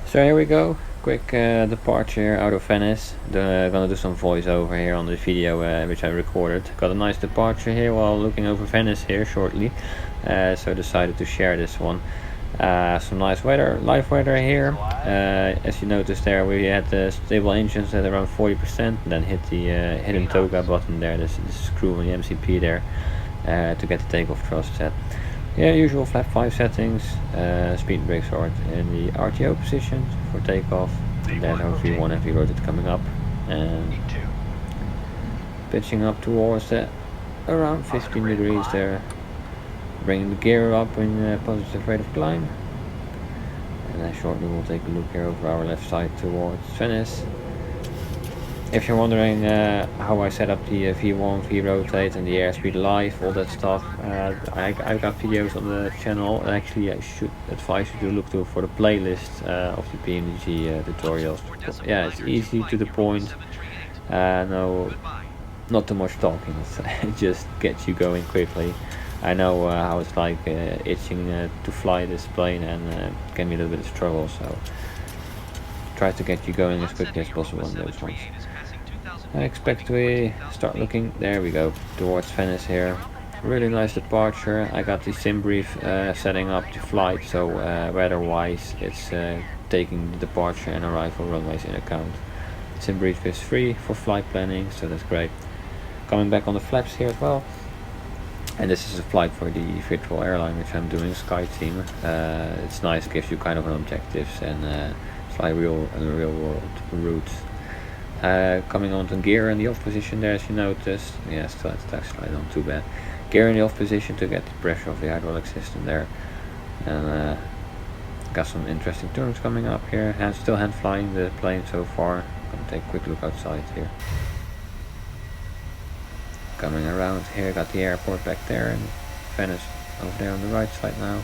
So here we go, quick departure out of Venice. Gonna do some voiceover here on the video which I recorded. Got a nice departure here while looking over Venice here shortly, so I decided to share this one. Some nice weather, live weather here. As you noticed there, we had the stable engines at around 40%, then hit the hidden toga button there, this screw on the MCP there, to get the takeoff thrust set. Yeah, usual flap 5 settings, speed brakes are in the RTO position for takeoff, and then our V1 and V-rotate coming up, and pitching up towards around 15 degrees there, bringing the gear up in positive rate of climb, and then shortly we'll take a look here over our left side towards Venice. If you're wondering how I set up the V1, V-rotate and the airspeed live, all that stuff, I've got videos on the channel. Actually, I should advise you to look for the playlist of the PmDG tutorials. Yeah, it's easy, to the point, no, not too much talking, it just gets you going quickly. I know how it's like itching to fly this plane, and can be a little bit of struggle, so try to get you going as quickly as possible on those ones. I expect we start looking, there we go, towards Venice here. Really nice departure. I got the simbrief setting up the flight, so weather wise it's taking the departure and arrival runways in account. Simbrief is free for flight planning, so that's great. Coming back on the flaps here as well. And this is a flight for the virtual airline which I'm doing, SkyTeam. It's nice, gives you kind of an objectives and fly real world routes. Coming on to gear in the off position there, as you noticed. Yeah, still had the tax slide on, too bad. Gear in the off position to get the pressure of the hydraulic system there. And got some interesting turns coming up here. Still hand flying the plane so far. Gonna take a quick look outside here. Coming around here, got the airport back there, and Venice over there on the right side now.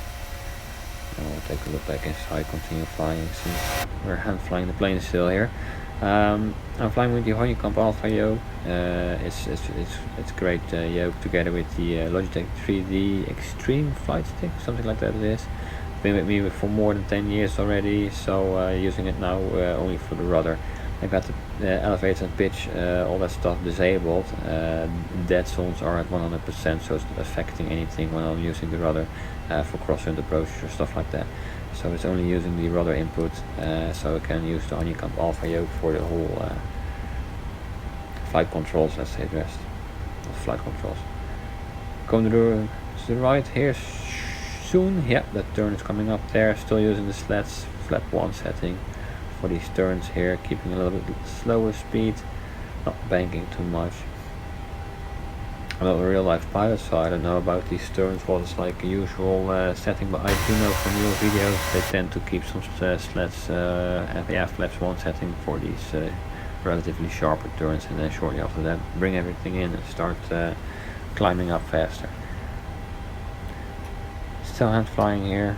And we'll take a look back inside, continue flying since we're hand flying the plane still here. I'm flying with the Honeycomb Alpha yoke. It's great yoke together with the Logitech 3D Extreme flight stick, something like that it is. Been with me for more than 10 years already, so using it now only for the rudder. I got the elevator and pitch, all that stuff disabled. Dead zones are at 100%, so it's not affecting anything when I'm using the rudder for crosswind approaches or stuff like that. So it's only using the rudder input, so I can use the Honeycomb Alpha yoke for the whole flight controls, let's say the rest of flight controls. Going to the right here soon. Yeah, that turn is coming up there. Still using the slats flap 1 setting for these turns here, keeping a little bit slower speed, not banking too much. I'm not a real life pilot, so I don't know about these turns, what it's like a usual setting, but I do know from real videos they tend to keep some slats, flaps 1 setting for these relatively sharper turns, and then shortly after that bring everything in and start climbing up faster. Still hand flying here.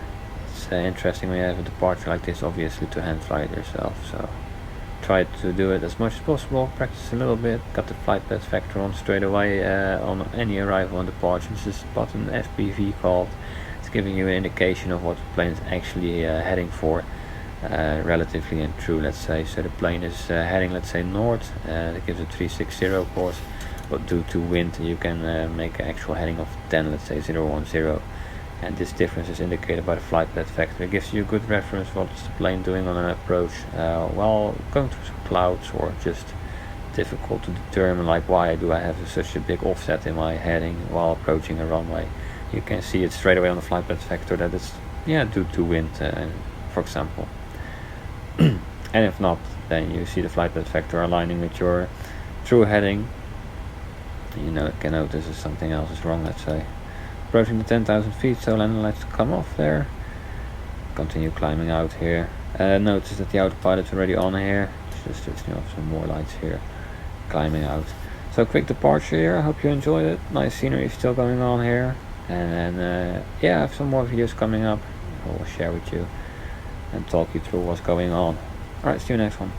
It's interesting when you have a departure like this, obviously, to hand fly it yourself, so try to do it as much as possible, practice a little bit. Got the flight path factor on straight away on any arrival and departure. This is button FPV called. It's giving you an indication of what the plane is actually heading for, relatively and true, let's say. So the plane is heading, let's say, north. It gives a 360 course, but due to wind you can make an actual heading of 10, let's say 010. And this difference is indicated by the flight path factor. It gives you a good reference what's the plane doing on an approach while going through some clouds, or just difficult to determine, like why do I have such a big offset in my heading while approaching a runway. You can see it straight away on the flight path factor that it's due to wind, for example. And if not, then you see the flight path factor aligning with your true heading. You can notice if something else is wrong, let's say. Approaching the 10,000 feet, so landing lights come off there. Continue climbing out here. Notice that the autopilot's already on here. Just switching off some more lights here. Climbing out. So quick departure here. I hope you enjoyed it. Nice scenery still going on here. And then I have some more videos coming up. I will share with you and talk you through what's going on. Alright, see you next one.